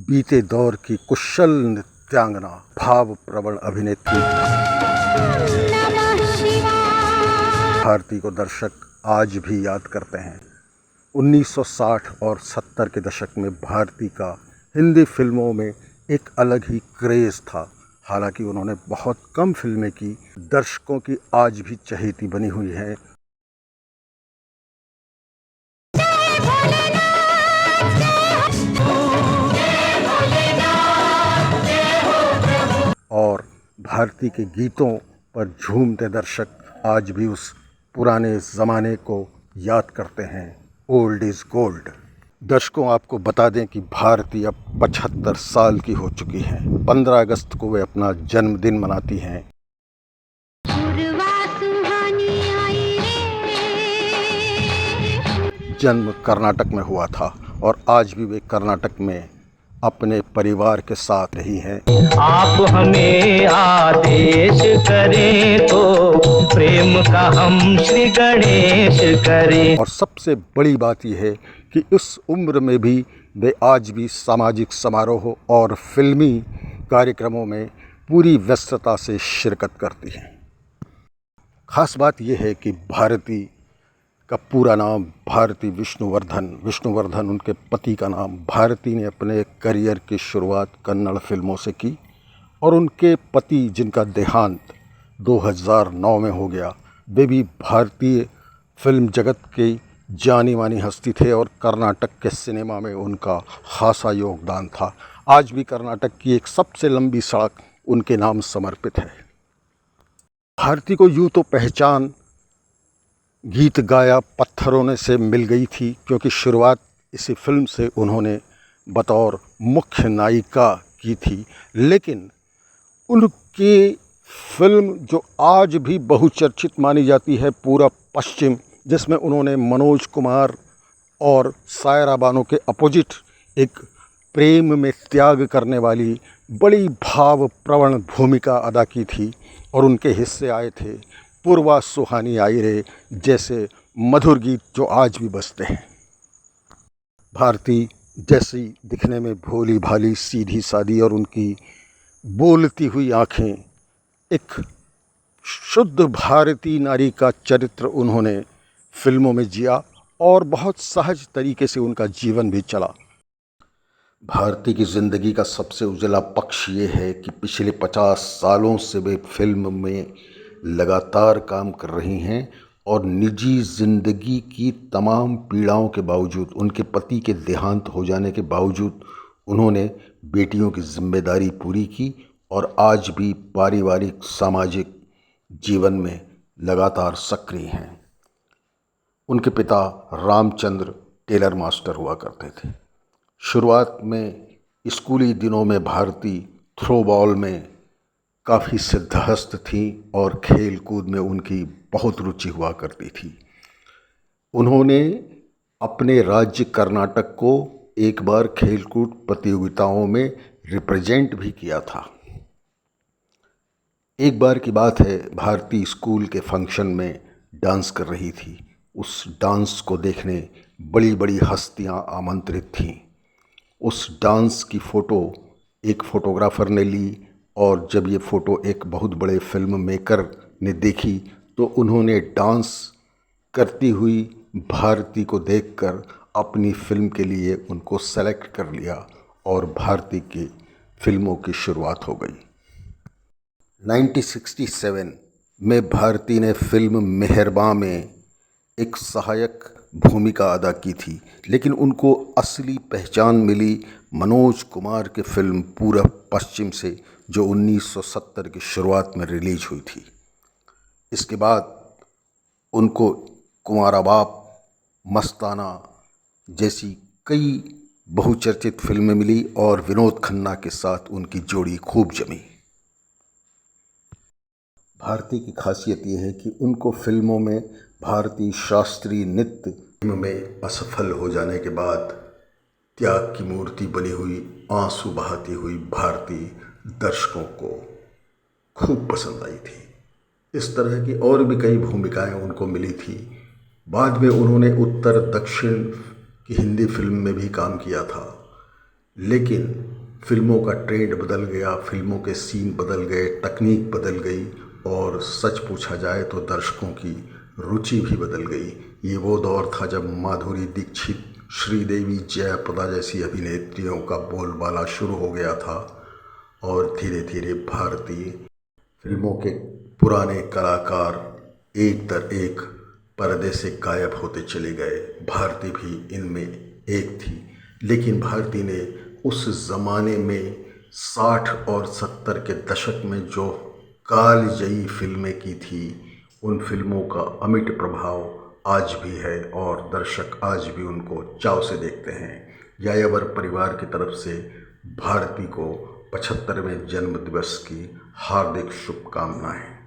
बीते दौर की कुशल नृत्यांगना, भाव प्रवण अभिनेत्री भारती को दर्शक आज भी याद करते हैं। 1960 और 70 के दशक में भारती का हिंदी फिल्मों में एक अलग ही क्रेज़ था। हालांकि उन्होंने बहुत कम फिल्में की, दर्शकों की आज भी चहेती बनी हुई हैं। और भारती के गीतों पर झूमते दर्शक आज भी उस पुराने ज़माने को याद करते हैं। Old is gold. दर्शकों, आपको बता दें कि भारती अब 75 साल की हो चुकी हैं। 15 अगस्त को वे अपना जन्मदिन मनाती हैं। जन्म कर्नाटक में हुआ था और आज भी वे कर्नाटक में अपने परिवार के साथ रही हैं। आप हमें आदेश करें तो प्रेम का हम श्री गणेश करें। और सबसे बड़ी बात यह है कि उस उम्र में भी वे आज भी सामाजिक समारोह और फिल्मी कार्यक्रमों में पूरी व्यस्तता से शिरकत करती हैं। खास बात यह है कि भारती का पूरा नाम भारती विष्णुवर्धन उनके पति का नाम। भारती ने अपने करियर की शुरुआत कन्नड़ फिल्मों से की और उनके पति, जिनका देहांत 2009 में हो गया, वे भी भारतीय फिल्म जगत के जानी मानी हस्ती थे और कर्नाटक के सिनेमा में उनका खासा योगदान था। आज भी कर्नाटक की एक सबसे लंबी सड़क उनके नाम समर्पित है। भारती को यूँ तो पहचान गीत गाया पत्थरों ने से मिल गई थी, क्योंकि शुरुआत इसी फिल्म से उन्होंने बतौर मुख्य नायिका की थी। लेकिन उनकी फिल्म जो आज भी बहुचर्चित मानी जाती है, पूरा पश्चिम, जिसमें उन्होंने मनोज कुमार और सायरा बानो के अपोजिट एक प्रेम में त्याग करने वाली बड़ी भाव प्रवण भूमिका अदा की थी और उनके हिस्से आए थे पूर्वा सुहानी आई रे जैसे मधुर गीत जो आज भी बजते हैं। भारती जैसी दिखने में भोली भाली, सीधी सादी और उनकी बोलती हुई आँखें, एक शुद्ध भारतीय नारी का चरित्र उन्होंने फिल्मों में जिया और बहुत सहज तरीके से उनका जीवन भी चला। भारती की ज़िंदगी का सबसे उजला पक्ष ये है कि पिछले 50 सालों से वे फिल्म में लगातार काम कर रही हैं और निजी ज़िंदगी की तमाम पीड़ाओं के बावजूद, उनके पति के देहांत हो जाने के बावजूद, उन्होंने बेटियों की जिम्मेदारी पूरी की और आज भी पारिवारिक सामाजिक जीवन में लगातार सक्रिय हैं। उनके पिता रामचंद्र टेलर मास्टर हुआ करते थे। शुरुआत में स्कूली दिनों में भारती थ्रो बॉल में काफ़ी सिद्धहस्त थी और खेल कूद में उनकी बहुत रुचि हुआ करती थी। उन्होंने अपने राज्य कर्नाटक को एक बार खेलकूद प्रतियोगिताओं में रिप्रेजेंट भी किया था। एक बार की बात है, भारती स्कूल के फंक्शन में डांस कर रही थी। उस डांस को देखने बड़ी बड़ी हस्तियां आमंत्रित थीं। उस डांस की फ़ोटो एक फ़ोटोग्राफ़र ने ली और जब ये फ़ोटो एक बहुत बड़े फिल्म मेकर ने देखी तो उन्होंने डांस करती हुई भारती को देखकर अपनी फ़िल्म के लिए उनको सेलेक्ट कर लिया और भारती की फ़िल्मों की शुरुआत हो गई। 1967 में भारती ने फिल्म मेहरबान में एक सहायक भूमिका अदा की थी, लेकिन उनको असली पहचान मिली मनोज कुमार के फिल्म पूरब पश्चिम से, जो 1970 की शुरुआत में रिलीज हुई थी। इसके बाद उनको कुंवारा बाप, मस्ताना जैसी कई बहुचर्चित फिल्में मिली और विनोद खन्ना के साथ उनकी जोड़ी खूब जमी। भारती की खासियत यह है कि उनको फिल्मों में भारतीय शास्त्रीय नृत्य में असफल हो जाने के बाद त्याग की मूर्ति बनी हुई, आंसू बहाती हुई भारती दर्शकों को खूब पसंद आई थी। इस तरह की और भी कई भूमिकाएं उनको मिली थी। बाद में उन्होंने उत्तर दक्षिण की हिंदी फिल्म में भी काम किया था, लेकिन फिल्मों का ट्रेंड बदल गया, फिल्मों के सीन बदल गए, तकनीक बदल गई और सच पूछा जाए तो दर्शकों की रुचि भी बदल गई। ये वो दौर था जब माधुरी दीक्षित, श्रीदेवी, जयाप्रदा जैसी अभिनेत्रियों का बोलबाला शुरू हो गया था और धीरे धीरे भारतीय फिल्मों के पुराने कलाकार एक दर एक पर्दे से गायब होते चले गए। भारती भी इनमें एक थी, लेकिन भारती ने उस ज़माने में 60 और 70 के दशक में जो कालजयी फिल्में की थी, उन फिल्मों का अमिट प्रभाव आज भी है और दर्शक आज भी उनको चाव से देखते हैं। यायावर परिवार की तरफ से भारती को 75वें जन्मदिवस की हार्दिक शुभकामनाएं।